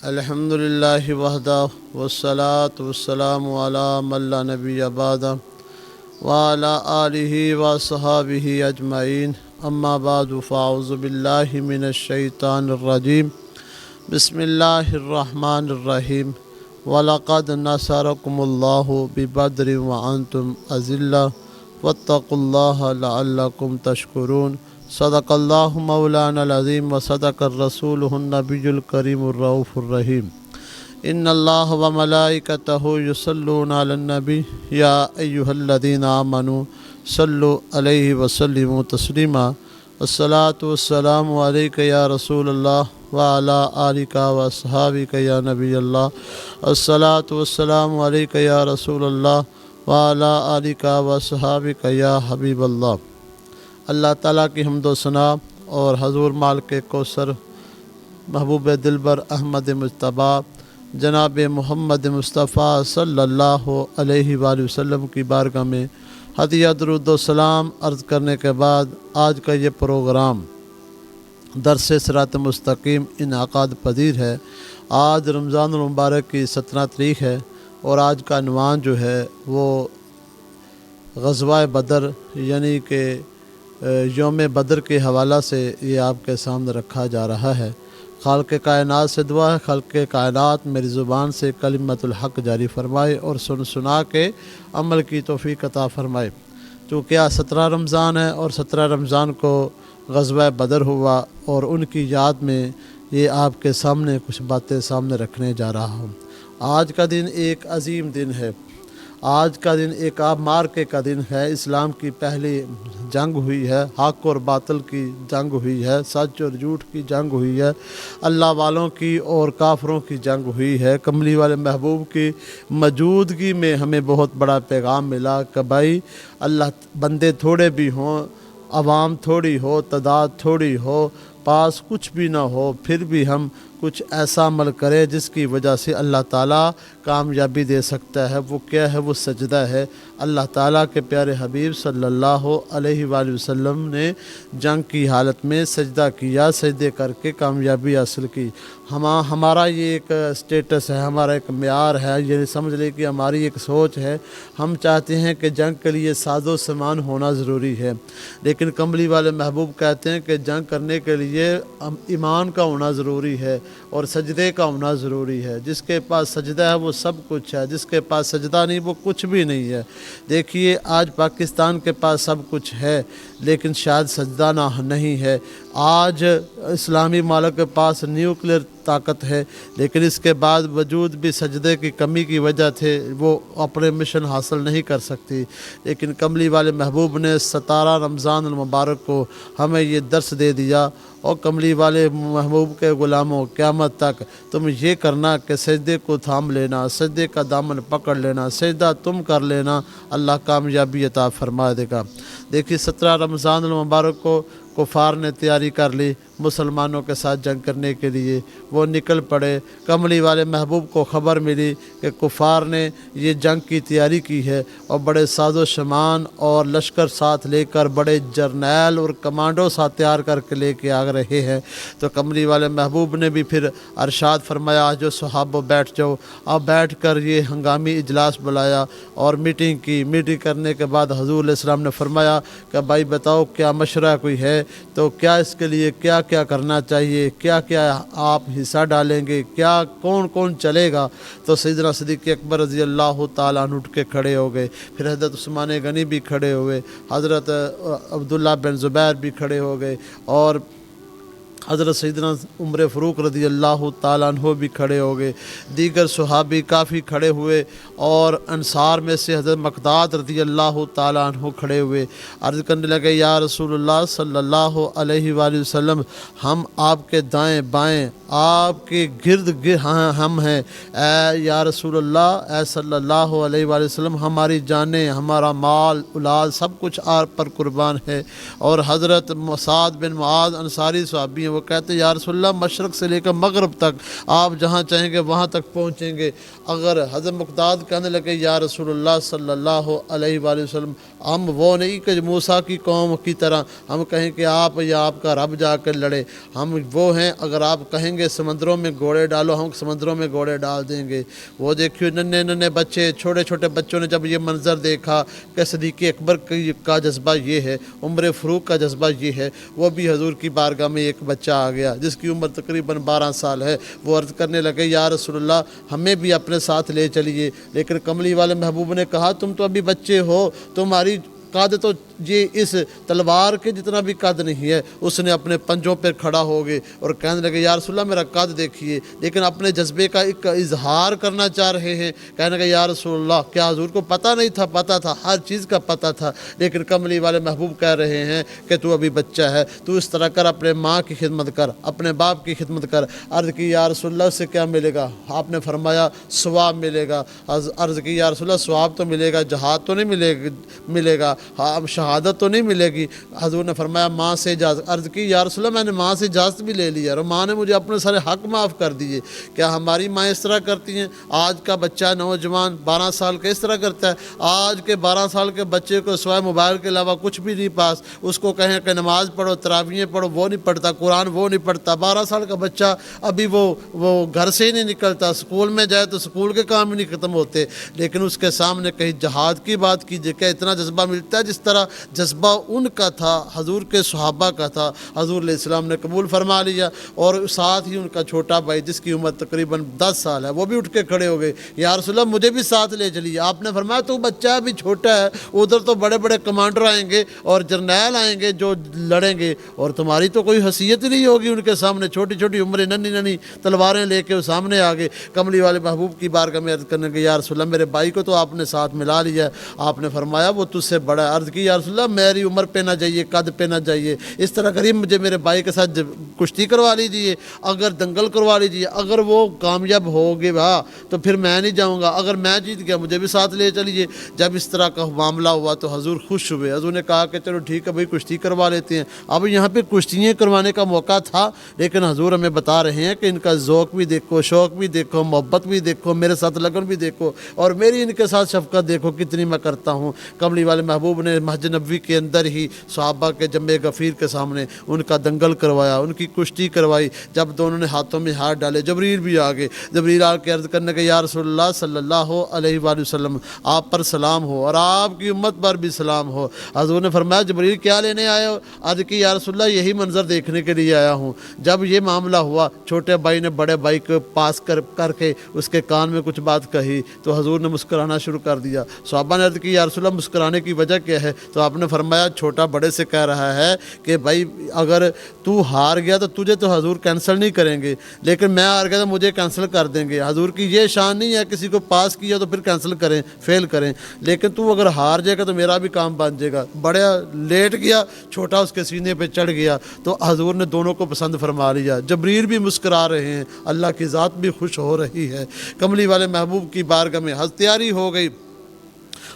الحمد للہ وحدہ والصلاة والسلام علی من لا نبی بعدہ وعلی آلہ وصحبہ اجمعین اما بعد فاعوذ باللہ من الشیطان الرجیم بسم اللہ الرحمن الرحیم وَلَقَدْ نَصَرَكُمُ اللَّهُ بِبَدْرٍ وَأَنْتُمْ أَذِلَّةٌ وَاتَّقُوا اللَّهَ لَعَلَّكُمْ تَشْكُرُونَ صدق اللہ مولانا العظیم وصدق الرسول النبی الکریم الرؤوف الرحیم ان اللہ وملائکتہ یصلون علی النبی یا ایہا الذین آمنوا صلوا علیہ وسلموا تسلیما الصلاۃ والسلام علیک یا رسول اللہ وعلی آلک واصحابک یا نبی اللہ الصلاۃ والسلام علیک یا رسول اللہ وعلی آلک واصحابک یا حبیب اللہ۔ اللہ تعالیٰ کی حمد و ثنا اور حضور مالک کوثر محبوب دلبر احمد مجتبیٰ جناب محمد مصطفیٰ صلی اللہ علیہ وآلہ وسلم کی بارگاہ میں ہدیہ درود و سلام عرض کرنے کے بعد آج کا یہ پروگرام درس صراط مستقیم انعقاد پذیر ہے۔ آج رمضان المبارک کی 17 تاریخ ہے اور آج کا عنوان جو ہے وہ غزوہ بدر یعنی کہ یوم بدر کے حوالہ سے یہ آپ کے سامنے رکھا جا رہا ہے۔ خالق کائنات سے دعا ہے خالق کائنات میری زبان سے کلمت الحق جاری فرمائے اور سنا کے عمل کی توفیق عطا فرمائے۔ چونکہ آج 17 رمضان ہے اور 17 رمضان کو غزوہ بدر ہوا اور ان کی یاد میں یہ آپ کے سامنے کچھ باتیں سامنے رکھنے جا رہا ہوں۔ آج کا دن ایک عظیم دن ہے۔ آج کا دن ایک آب مارکے کا دن ہے۔ اسلام کی پہلی جنگ ہوئی ہے، حق اور باطل کی جنگ ہوئی ہے، سچ اور جھوٹ کی جنگ ہوئی ہے، اللہ والوں کی اور کافروں کی جنگ ہوئی ہے۔ کملی والے محبوب کی موجودگی میں ہمیں بہت بڑا پیغام ملا کہ بھائی اللہ بندے تھوڑے بھی ہوں، عوام تھوڑی ہو، تعداد تھوڑی ہو، پاس کچھ بھی نہ ہو، پھر بھی ہم کچھ ایسا عمل کرے جس کی وجہ سے اللہ تعالیٰ کامیابی دے سکتا ہے۔ وہ کیا ہے؟ وہ سجدہ ہے۔ اللہ تعالیٰ کے پیارے حبیب صلی اللہ علیہ وآلہ وسلم نے جنگ کی حالت میں سجدہ کیا، سجدے کر کے کامیابی حاصل کی۔ ہمارا یہ ایک سٹیٹس ہے، ہمارا ایک معیار ہے، یہ سمجھ لیں کہ ہماری ایک سوچ ہے۔ ہم چاہتے ہیں کہ جنگ کے لیے ساز و سامان ہونا ضروری ہے، لیکن کملی والے محبوب کہتے ہیں کہ جنگ کرنے کے لیے ایمان کا ہونا ضروری ہے اور سجدے کا ہونا ضروری ہے۔ جس کے پاس سجدہ ہے وہ سب کچھ ہے، جس کے پاس سجدہ نہیں وہ کچھ بھی نہیں ہے۔ دیکھیے آج پاکستان کے پاس سب کچھ ہے لیکن شاید سجدہ نہیں ہے۔ آج اسلامی ممالک کے پاس نیوکلیئر طاقت ہے لیکن اس کے بعد وجود بھی سجدے کی کمی کی وجہ سے وہ اپنے مشن حاصل نہیں کر سکتی۔ لیکن کملی والے محبوب نے 17 رمضان المبارک کو ہمیں یہ درس دے دیا اور کملی والے محبوب کے غلاموں قیامت تک تم یہ کرنا کہ سجدے کو تھام لینا، سجدے کا دامن پکڑ لینا، سجدہ تم کر لینا، اللہ کامیابی عطا فرما دے گا۔ دیکھیے 17 رمضان المبارک کو کفار نے تیاری کر لی مسلمانوں کے ساتھ جنگ کرنے کے لیے، وہ نکل پڑے۔ کملی والے محبوب کو خبر ملی کہ کفار نے یہ جنگ کی تیاری کی ہے اور بڑے ساز و سامان اور لشکر ساتھ لے کر بڑے جرنیل اور کمانڈو ساتھ تیار کر کے لے کے آ رہے ہیں۔ تو کملی والے محبوب نے بھی پھر ارشاد فرمایا جو صحابہ بیٹھ جاؤ۔ اب بیٹھ کر یہ ہنگامی اجلاس بلایا اور میٹنگ کی۔ میٹنگ کرنے کے بعد حضور علیہ السلام نے فرمایا کہ بھائی بتاؤ کیا مشورہ کوئی ہے تو کیا اس کے لیے کیا کرنا چاہیے، کیا آپ حصہ ڈالیں گے، کیا کون چلے گا؟ تو سیدنا صدیق اکبر رضی اللہ تعالیٰ عنہ اٹھ کے کھڑے ہو گئے، پھر حضرت عثمان غنی بھی کھڑے ہوئے، حضرت عبداللہ بن زبیر بھی کھڑے ہو گئے اور حضرت سیدنا عمر فاروق رضی اللہ تعالیٰ عنہ بھی کھڑے ہو گئے، دیگر صحابی کافی کھڑے ہوئے اور انصار میں سے حضرت مقداد رضی اللہ تعالیٰ عنہ کھڑے ہوئے۔ عرض کرنے لگے یا رسول اللہ صلی اللہ علیہ وآلہ وسلم ہم آپ کے دائیں بائیں آپ کے گرد ہم ہیں، اے یا رسول اللہ، اے صلی اللہ علیہ وآلہ وسلم ہماری جانیں، ہمارا مال اولاد سب کچھ آپ پر قربان ہے۔ اور حضرت سعد بن معاذ انصاری صحابی وہ کہتے ہیں یا رسول اللہ مشرق سے لے کر مغرب تک آپ جہاں چاہیں گے وہاں تک پہنچیں گے۔ اگر حضرت مقداد کہنے لگے یا رسول اللہ صلی اللہ علیہ وآلہ وسلم ہم وہ نہیں کہ موسیٰ کی قوم کی طرح ہم کہیں کہ آپ یا آپ کا رب جا کر لڑے، ہم وہ ہیں اگر آپ کہیں گے سمندروں میں گھوڑے ڈالو ہم سمندروں میں گھوڑے ڈال دیں گے۔ وہ دیکھیے ننھے ننھے بچے چھوٹے چھوٹے بچوں نے جب یہ منظر دیکھا کہ صدیق اکبر کا جذبہ یہ ہے، عمر فاروق کا جذبہ یہ ہے، وہ بھی حضور کی بارگاہ میں ایک بچہ آ گیا جس کی عمر تقریباً 12 سال ہے۔ وہ عرض کرنے لگے یا رسول اللہ ہمیں بھی اپنے ساتھ لے چلیے، لیکن کملی والے محبوب نے کہا تم تو ابھی بچے ہو، تمہاری قد تو یہ اس تلوار کے جتنا بھی قد نہیں ہے۔ اس نے اپنے پنجوں پر کھڑا ہو گئے اور کہنے لگے یا رسول اللہ میرا قد دیکھیے، لیکن اپنے جذبے کا ایک اظہار کرنا چاہ رہے ہیں۔ کہنے لگے یا رسول اللہ کیا حضور کو پتہ نہیں تھا؟ پتہ تھا، ہر چیز کا پتہ تھا، لیکن کملی والے محبوب کہہ رہے ہیں کہ تو ابھی بچہ ہے، تو اس طرح کر، اپنے ماں کی خدمت کر، اپنے باپ کی خدمت کر۔ عرض کی یا رسول اللہ سے کیا ملے گا؟ آپ نے فرمایا ثواب ملے گا۔ عرض کی یا رسول اللہ ثواب تو ملے گا، جہاد تو نہیں ملے گا، شہادت تو نہیں ملے گی۔ حضور نے فرمایا ماں سے اجازت۔ عرض کی یا رسول اللہ میں نے ماں سے اجازت بھی لے لی ہے اور ماں نے مجھے اپنے سارے حق معاف کر دیے۔ کیا ہماری ماں اس طرح کرتی ہیں؟ آج کا بچہ نوجوان 12 سال کا اس طرح کرتا ہے۔ آج کے 12 سال کے بچے کو سوائے موبائل کے علاوہ کچھ بھی نہیں پاس، اس کو کہیں کہ نماز پڑھو، تراویحیں پڑھو، وہ نہیں پڑھتا، قرآن وہ نہیں پڑھتا۔ 12 سال کا بچہ ابھی وہ گھر سے ہی نہیں نکلتا، اسکول میں جائے تو اسکول کے کام ہی نہیں ختم ہوتے، لیکن اس کے سامنے کہیں جہاد کی بات کیجیے، کہ اتنا جذبہ ملتا ہے جس طرح جذبہ ان کا تھا، حضور کے صحابہ کا تھا۔ حضور علیہ السلام نے قبول فرما لیا، اور ساتھ ہی ان کا چھوٹا بھائی جس کی عمر تقریباً 10 سال ہے وہ بھی اٹھ کے کھڑے ہو گئے، یا رسول اللہ مجھے بھی ساتھ لے چلیے۔ آپ نے فرمایا تو بچہ ابھی چھوٹا ہے، ادھر تو بڑے بڑے کمانڈر آئیں گے اور جرنیل آئیں گے جو لڑیں گے، اور تمہاری تو کوئی حیثیت نہیں ہوگی ان کے سامنے، چھوٹی چھوٹی عمریں، ننھی ننھی تلواریں لے کے وہ سامنے آ گئے۔ کملی والے محبوب کی بارگاہ میں عرض کرنے کے یا رسول اللہ میرے بھائی کو تو آپ نے ساتھ ملا لیا ہے۔ آپ نے فرمایا وہ تجھ سے بڑا ہے۔ عرض کی یا رسول اللہ میری عمر پہ نہ جائیے، قد پہ نہ جائیے، اس طرح کریے مجھے میرے بھائی کے ساتھ کشتی کروا لیجیے، اگر دنگل کروا لیجیے، اگر وہ کامیاب ہو گیا تو پھر میں نہیں جاؤں گا، اگر میں جیت گیا مجھے بھی ساتھ لے چلیے۔ جب اس طرح کا معاملہ ہوا تو حضور خوش ہوئے۔ حضور نے کہا کہ چلو ٹھیک ہے بھائی کشتی کروا لیتے ہیں۔ اب یہاں پہ کشتیاں کروانے کا موقع تھا، لیکن حضور ہمیں بتا رہے ہیں کہ ان کا ذوق بھی دیکھو، شوق بھی دیکھو، محبت بھی دیکھو، میرے ساتھ لگن بھی دیکھو، اور میری ان کے ساتھ شفقت دیکھو کتنی میں کرتا ہوں۔ کملی والے محبوب نے مسجد نبوی کے اندر ہی صحابہ کے جمع غفیر کے سامنے ان کا دنگل کروایا، ان کی کشتی کروائی۔ جب دونوں نے ہاتھوں میں ہاتھ ڈالے جبریل بھی آ گئے، جبریل آ کے عرض کرنے کے یا رسول اللہ صلی اللہ علیہ وآلہ وسلم آپ پر سلام ہو اور آپ کی امت پر بھی سلام ہو۔ حضور نے فرمایا جبریل کیا لینے آئے ہو؟ عرض کی یا رسول اللہ یہی منظر دیکھنے کے لیے آیا ہوں۔ جب یہ معاملہ ہوا چھوٹے بھائی نے بڑے بھائی کو پاس کر کے اس کے کان میں کچھ بات کہی تو حضور نے مسکرانا شروع کر دیا۔ صحابہ نے عرض کی یا رسول اللہ مسکرانے کی وجہ کیا ہے؟ تو آپ نے فرمایا چھوٹا بڑے سے کہہ رہا ہے کہ بھائی اگر تو ہار گیا تو تجھے تو حضور کینسل نہیں کریں گے، لیکن میں ہار گیا تو مجھے کینسل کر دیں گے۔ حضور کی یہ شان نہیں ہے کسی کو پاس کیا تو پھر کینسل کریں، فیل کریں، لیکن تو اگر ہار جائے گا تو میرا بھی کام بن جائے گا۔ بڑا لیٹ گیا، چھوٹا اس کے سینے پہ چڑھ گیا، تو حضور نے دونوں کو پسند فرما لیا۔ جبریل بھی مسکرا رہے ہیں، اللہ کی ذات بھی خوش ہو رہی ہے۔ کملی والے محبوب کی بارگاہ میں تیاری ہو گئی۔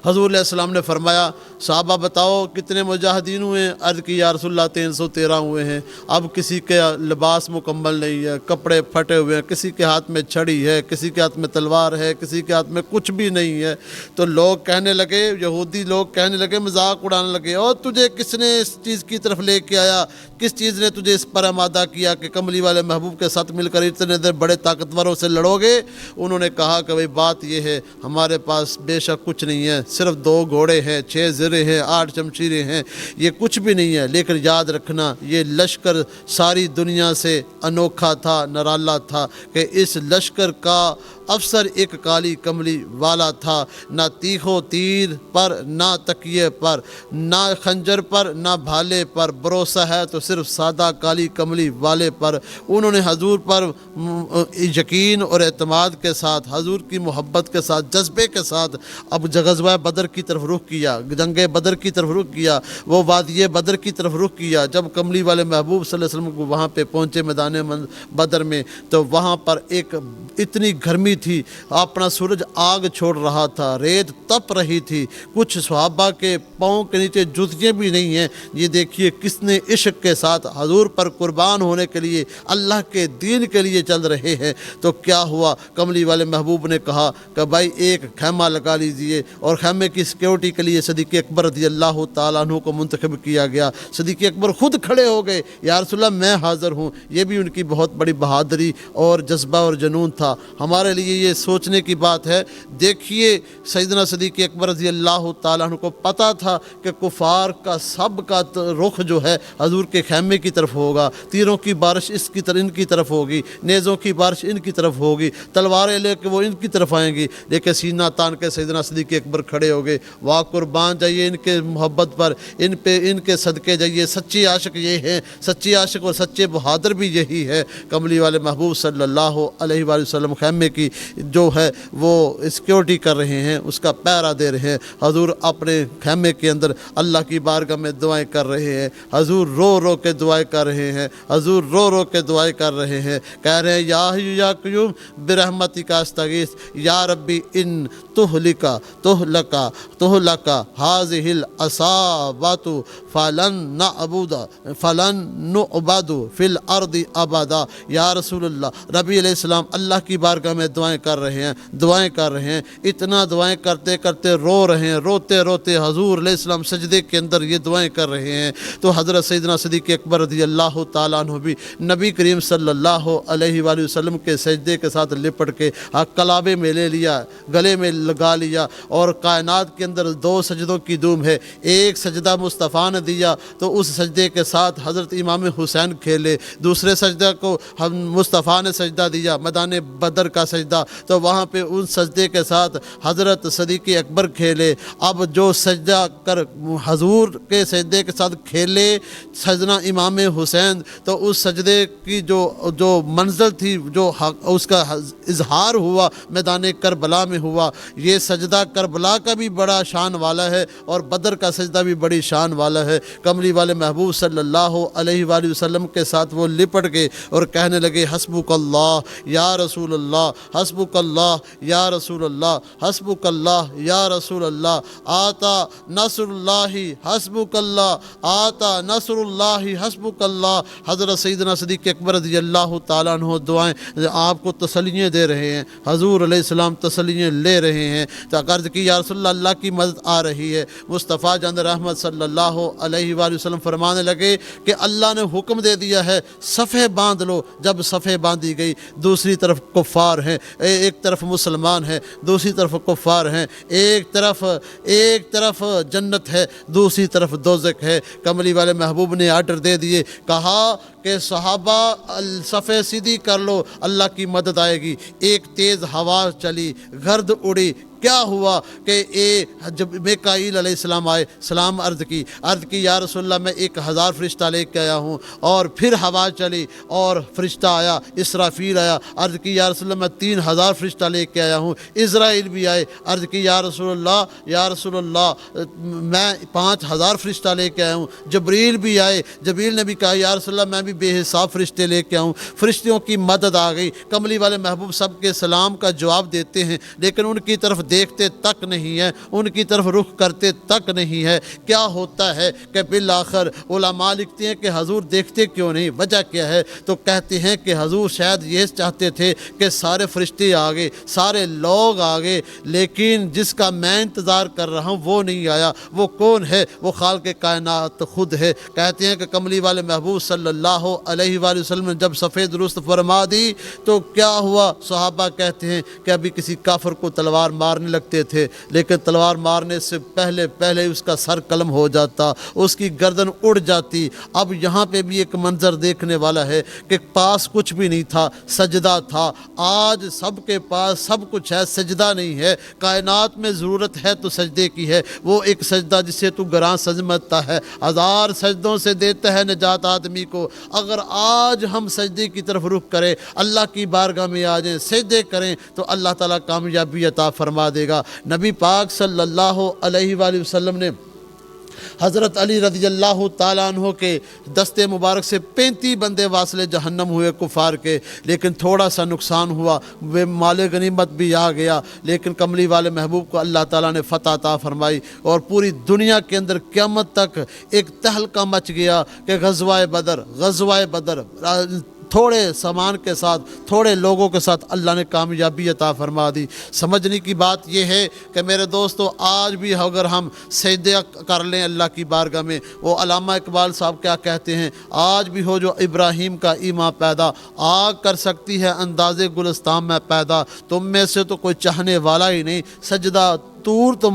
حضور علیہ السلام نے فرمایا صحابہ بتاؤ کتنے مجاہدین ہوئے ہیں؟ عرض کی یا رسول اللہ 313 ہوئے ہیں۔ اب کسی کے لباس مکمل نہیں ہے، کپڑے پھٹے ہوئے ہیں، کسی کے ہاتھ میں چھڑی ہے، کسی کے ہاتھ میں تلوار ہے، کسی کے ہاتھ میں کچھ بھی نہیں ہے۔ تو لوگ کہنے لگے، یہودی لوگ کہنے لگے، مذاق اڑانے لگے، اور تجھے کس نے اس چیز کی طرف لے کے آیا؟ کس چیز نے تجھے اس پر آمادہ کیا کہ کملی والے محبوب کے ساتھ مل کر اتنے دیر بڑے طاقتوروں سے لڑو گے؟ انہوں نے کہا کہ بھائی بات یہ ہے ہمارے پاس بے شک کچھ نہیں ہے، صرف 2 گھوڑے ہیں، 6 زرے ہیں، 8 شمشیریں ہیں، یہ کچھ بھی نہیں ہے، لیکن یاد رکھنا یہ لشکر ساری دنیا سے انوکھا تھا، نرالا تھا، کہ اس لشکر کا افسر ایک کالی کملی والا تھا، نہ تیخو تیر پر، نہ تکیے پر، نہ خنجر پر، نہ بھالے پر، بھروسہ ہے تو صرف سادہ کالی کملی والے پر۔ انہوں نے حضور پر یقین اور اعتماد کے ساتھ، حضور کی محبت کے ساتھ، جذبے کے ساتھ اب غزوہ بدر کی طرف رخ کیا، جنگ بدر کی طرف رخ کیا، وہ وادی بدر کی طرف رخ کیا۔ جب کملی والے محبوب صلی اللہ علیہ وسلم کو وہاں پہ پہنچے میدان بدر میں، تو وہاں پر ایک اتنی گرمی تھی، اپنا سورج آگ چھوڑ رہا تھا، ریت تپ رہی تھی، کچھ صحابہ کے پاؤں کے نیچے جوتیاں بھی نہیں ہیں۔ یہ دیکھیے کس نے عشق کے ساتھ حضور پر قربان ہونے کے لیے، اللہ کے دین کے لیے چل رہے ہیں۔ تو کیا ہوا، کملی والے محبوب نے کہا کہ بھائی ایک خیمہ لگا لیجئے، اور خیمے کی سیکیورٹی کے لیے صدیق اکبر رضی اللہ تعالیٰ عنہ کو منتخب کیا گیا۔ صدیق اکبر خود کھڑے ہو گئے، یا رسول اللہ میں حاضر ہوں۔ یہ بھی ان کی بہت بڑی بہادری اور جذبہ اور جنون تھا۔ ہمارے لیے یہ سوچنے کی بات ہے۔ دیکھیے سیدنا صدیق اکبر رضی اللہ تعالیٰ عنہ کو پتہ تھا کہ کفار کا سب کا رخ جو ہے حضور کے خیمے کی طرف ہوگا، تیروں کی بارش ان کی طرف ہوگی، نیزوں کی بارش ان کی طرف ہوگی، تلواریں لے کے وہ ان کی طرف آئیں گی، لیکن سینہ تان کے سیدنا صدیق اکبر کھڑے ہو گئے۔ واہ قربان جائیے ان کے محبت پر، ان کے صدقے جائیے۔ سچی عاشق یہ ہے، سچی عاشق اور سچے بہادر بھی یہی ہے۔ کملی والے محبوب صلی اللہ علیہ وآلہ وسلم خیمے کی جو ہے وہ سیکیورٹی کر رہے ہیں، اس کا پہرا دے رہے ہیں۔ حضور اپنے خیمے کے اندر اللہ کی بارگاہ میں دعائیں کر رہے ہیں۔ حضور رو رو کے دعائیں کر رہے ہیں، حضور رو رو کے دعائیں کر رہے ہیں، کہہ رہے ہیں یا حی یا قیوم برحمتک استغیث یا ربی ان تہلک ہذہ العصابۃ فلن نعبد فی الارض ابدا۔ یا رسول اللہ، نبی علیہ السلام اللہ کی بارگاہ میں دعائیں کر رہے ہیں، اتنا دعائیں کرتے کرتے رو رہے ہیں، روتے روتے حضور علیہ السلام سجدے کے اندر یہ دعائیں کر رہے ہیں۔ تو حضرت سیدنا صدیق اکبر رضی اللہ تعالیٰ عنہ بھی نبی کریم صلی اللہ علیہ وآلہ وسلم کے سجدے کے ساتھ لپٹ کے کلابے میں لے لیا، گلے میں لگا لیا، اور کائنات کے اندر دو سجدوں کی دھوم ہے۔ ایک سجدہ مصطفیٰ نے دیا تو اس سجدے کے ساتھ حضرت امام حسین کھیلے، دوسرے سجدہ کو مصطفیٰ نے سجدہ دیا میدان بدر کا سجدہ، تو وہاں پہ ان سجدے کے ساتھ حضرت صدیق اکبر کھیلے۔ اب جو سجدہ کر حضور کے سجدے کے ساتھ کھیلے سجدہ امام حسین، تو اس سجدے کی جو منزل تھی، جو اس کا اظہار ہوا میدان کربلا میں ہوا۔ یہ سجدہ کربلا کا بھی بڑا شان والا ہے، اور بدر کا سجدہ بھی بڑی شان والا ہے۔ کملی والے محبوب صلی اللہ علیہ وآلہ وسلم کے ساتھ وہ لپٹ گئے اور کہنے لگے حسبک اللہ یا رسول اللہ، حسبک اللہ یا رسول اللہ، حسبک اللہ یا رسول اللہ، آتا نصر اللہ حسبک اللہ، آتا نصر اللہ حسبک اللہ۔ حضرت سیدنا صدیق اکبر رضی اللہ تعالیٰ عنہ دعائیں آپ کو تسلیاں دے رہے ہیں، حضور علیہ السلام تسلیاں لے رہے ہیں۔ تو عرض کی یا رسول اللہ کی مدد آ رہی ہے۔ مصطفیٰ جان رحمت صلی اللہ علیہ وآلہ وسلم فرمانے لگے کہ اللہ نے حکم دے دیا ہے صفیں باندھ لو۔ جب صفیں باندھی گئی، دوسری طرف کفار ہیں، ایک طرف مسلمان ہیں، دوسری طرف کفار ہیں، ایک طرف جنت ہے، دوسری طرف دوزخ ہے۔ کملی والے محبوب نے آرڈر دے دیے، کہا کہ صحابہ صفیں سیدھی کر لو، اللہ کی مدد آئے گی۔ ایک تیز ہوا چلی، گرد اڑی۔ کیا ہوا کہ جب میکائیل علیہ السلام آئے، سلام عرض کی یا رسول اللہ میں 1000 فرشتہ لے کے آیا ہوں، اور پھر ہوا چلی اور فرشتہ آیا، اسرافیل آیا، عرض کی یا رسول اللہ میں 3000 فرشتہ لے کے آیا ہوں، اسرائیل بھی آئے، عرض کی یا رسول اللہ میں 5000 فرشتہ لے کے آیا ہوں، جبریل بھی آئے، جبریل نے بھی کہا یا رسول اللہ میں بھی بے حساب فرشتے لے کے آؤں۔ فرشتوں کی مدد آ گئی۔ کملی والے محبوب سب کے سلام کا جواب دیتے ہیں، لیکن ان کی طرف دیکھتے تک نہیں ہے، ان کی طرف رخ کرتے تک نہیں ہے۔ کیا ہوتا ہے کہ بالآخر علماء لکھتے ہیں کہ حضور دیکھتے کیوں نہیں، وجہ کیا ہے؟ تو کہتے ہیں کہ حضور شاید یہ چاہتے تھے کہ سارے فرشتے آ گئے، سارے لوگ آ گئے، لیکن جس کا میں انتظار کر رہا ہوں وہ نہیں آیا۔ وہ کون ہے؟ وہ خالق کائنات خود ہے۔ کہتے ہیں کہ کملی والے محبوب صلی اللہ علیہ وآلہ وسلم نے جب صفیں درست فرما دی تو کیا ہوا؟ صحابہ کہتے ہیں کہ ابھی کسی کافر کو تلوار مارنے لگتے تھے، لیکن تلوار مارنے سے پہلے اس کا سر قلم ہو جاتا، اس کی گردن اڑ جاتی۔ اب یہاں پہ بھی ایک منظر دیکھنے والا ہے کہ پاس کچھ بھی نہیں تھا، سجدہ تھا۔ آج سب کے پاس سب کچھ ہے، سجدہ نہیں ہے۔ کائنات میں ضرورت ہے تو سجدے کی ہے، وہ ایک سجدہ جسے تو گراں سمجھتا ہے، 1000 سجدوں سے دیتا ہے نجات آدمی کو۔ اگر آج ہم سجدے کی طرف رخ کریں، اللہ کی بارگاہ میں آ جائیں، سجدے کریں، تو اللہ تعالیٰ کامیابی عطا فرما فرما دے گا۔ نبی پاک صلی اللہ علیہ وآلہ وسلم نے حضرت علی رضی اللہ تعالیٰ عنہ کے دستے مبارک سے 35 بندے واصل جہنم ہوئے کفار کے، لیکن تھوڑا سا نقصان ہوا، وہ مال غنیمت بھی آ گیا، لیکن کملی والے محبوب کو اللہ تعالیٰ نے فتح عطا فرمائی، اور پوری دنیا کے اندر قیامت تک ایک تہلکہ مچ گیا کہ غزوہ بدر تھوڑے سامان کے ساتھ، تھوڑے لوگوں کے ساتھ اللہ نے کامیابی عطا فرما دی۔ سمجھنے کی بات یہ ہے کہ میرے دوستو، آج بھی اگر ہم سجدہ کر لیں اللہ کی بارگاہ میں، وہ علامہ اقبال صاحب کیا کہتے ہیں، آج بھی ہو جو ابراہیم کا ایمان پیدا، آگ کر سکتی ہے انداز گلستان میں پیدا، تم میں سے تو کوئی چاہنے والا ہی نہیں، سجدہ طور تو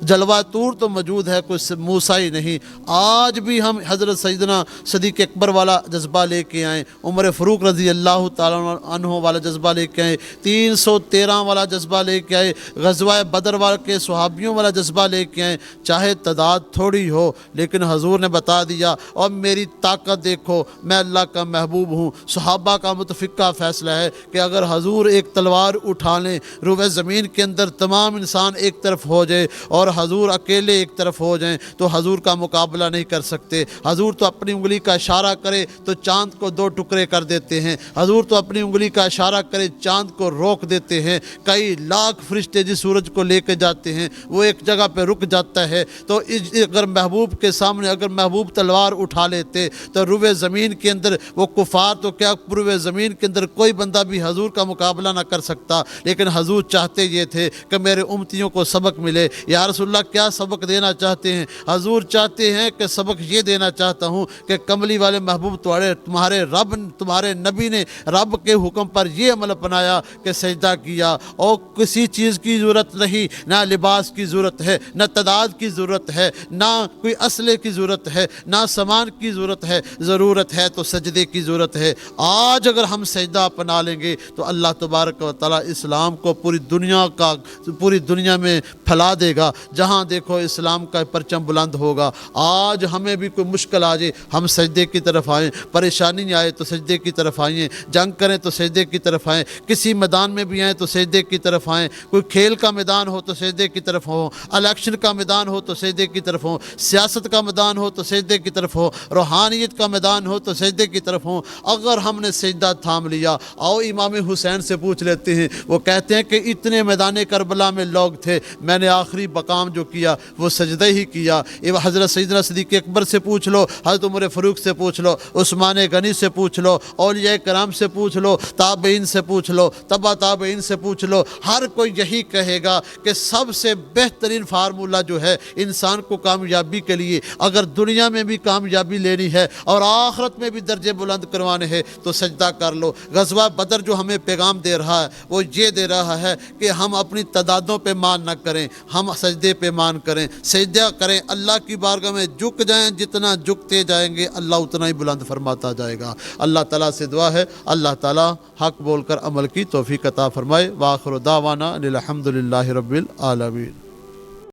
جلوہ طور تو موجود ہے، کوئی موسیٰ ہی نہیں۔ آج بھی ہم حضرت سیدنا صدیق اکبر والا جذبہ لے کے آئیں، عمر فاروق رضی اللہ تعالیٰ عنہ والا جذبہ لے کے آئیں، 313 والا جذبہ لے کے آئیں، غزوہ بدر والے کے صحابیوں والا جذبہ لے کے آئیں، چاہے تعداد تھوڑی ہو لیکن حضور نے بتا دیا، اور میری طاقت دیکھو، میں اللہ کا محبوب ہوں۔ صحابہ کا متفقہ فیصلہ ہے کہ اگر حضور ایک تلوار اٹھا لیں، روئے زمین کے اندر تمام انسان ایک طرف ہو جائے اور حضور اکیلے ایک طرف ہو جائیں تو حضور کا مقابلہ نہیں کر سکتے۔ حضور تو اپنی انگلی کا اشارہ کرے تو چاند کو 2 ٹکڑے کر دیتے ہیں، حضور تو اپنی انگلی کا اشارہ کرے چاند کو روک دیتے ہیں، کئی لاکھ فرشتے جس سورج کو لے کے جاتے ہیں وہ ایک جگہ پہ رک جاتا ہے۔ تو اگر محبوب کے سامنے اگر محبوب تلوار اٹھا لیتے تو روئے زمین کے اندر وہ کفار تو کیا، روئے زمین کے اندر کوئی بندہ بھی حضور کا مقابلہ نہ کر سکتا، لیکن حضور چاہتے یہ تھے کہ میرے امتیوں کو سبق ملے۔ یا رسول اللہ کیا سبق دینا چاہتے ہیں؟ حضور چاہتے ہیں کہ سبق یہ دینا چاہتا ہوں کہ کملی والے محبوب تمہارے رب، تمہارے نبی نے رب کے حکم پر یہ عمل اپنایا کہ سجدہ کیا، اور کسی چیز کی ضرورت نہیں، نہ لباس کی ضرورت ہے، نہ تعداد کی ضرورت ہے، نہ کوئی اسلحے کی ضرورت ہے، نہ سامان کی ضرورت ہے تو سجدے کی ضرورت ہے۔ آج اگر ہم سجدہ اپنا لیں گے تو اللہ تبارک و تعالیٰ اسلام کو پوری دنیا میں پھیلا دے گا، جہاں دیکھو اسلام کا پرچم بلند ہوگا۔ آج ہمیں بھی کوئی مشکل آ جائے ہم سجدے کی طرف آئیں، پریشانی آئے تو سجدے کی طرف آئیں، جنگ کریں تو سجدے کی طرف آئیں، کسی میدان میں بھی آئیں تو سجدے کی طرف آئیں، کوئی کھیل کا میدان ہو تو سجدے کی طرف ہو، الیکشن کا میدان ہو تو سجدے کی طرف ہو، سیاست کا میدان ہو تو سجدے کی طرف ہو، روحانیت کا میدان ہو تو سجدے کی طرف ہو۔ اگر ہم نے سجدہ تھام لیا، آؤ امام حسین سے پوچھ لیتے ہیں، وہ کہتے ہیں کہ اتنے میدان کربلا میں لوگ تھے، میں نے آخری مقام جو کیا وہ سجدہ ہی کیا۔ حضرت سیدنا صدیق اکبر سے پوچھ لو، حضرت عمر فاروق سے پوچھ لو، عثمان غنی سے پوچھ لو، اولیاء کرام سے پوچھ لو، تابعین سے پوچھ لو، تبع تابعین سے پوچھ لو، ہر کوئی یہی کہے گا کہ سب سے بہترین فارمولہ جو ہے انسان کو کامیابی کے لیے، اگر دنیا میں بھی کامیابی لینی ہے اور آخرت میں بھی درجے بلند کروانے ہیں تو سجدہ کر لو۔ غزوہ بدر جو ہمیں پیغام دے رہا ہے وہ یہ دے رہا ہے کہ ہم اپنی تعدادوں پہ مان نہ کریں، ہم سجدے پہ مان کریں، سجدہ کریں، اللہ کی بارگاہ میں جھک جائیں، جتنا جھکتے جائیں گے اللہ اتنا ہی بلند فرماتا جائے گا۔ اللہ تعالیٰ سے دعا ہے اللہ تعالیٰ حق بول کر عمل کی توفیق عطا فرمائے۔ وآخر دعوانا الحمد للہ رب العالمین۔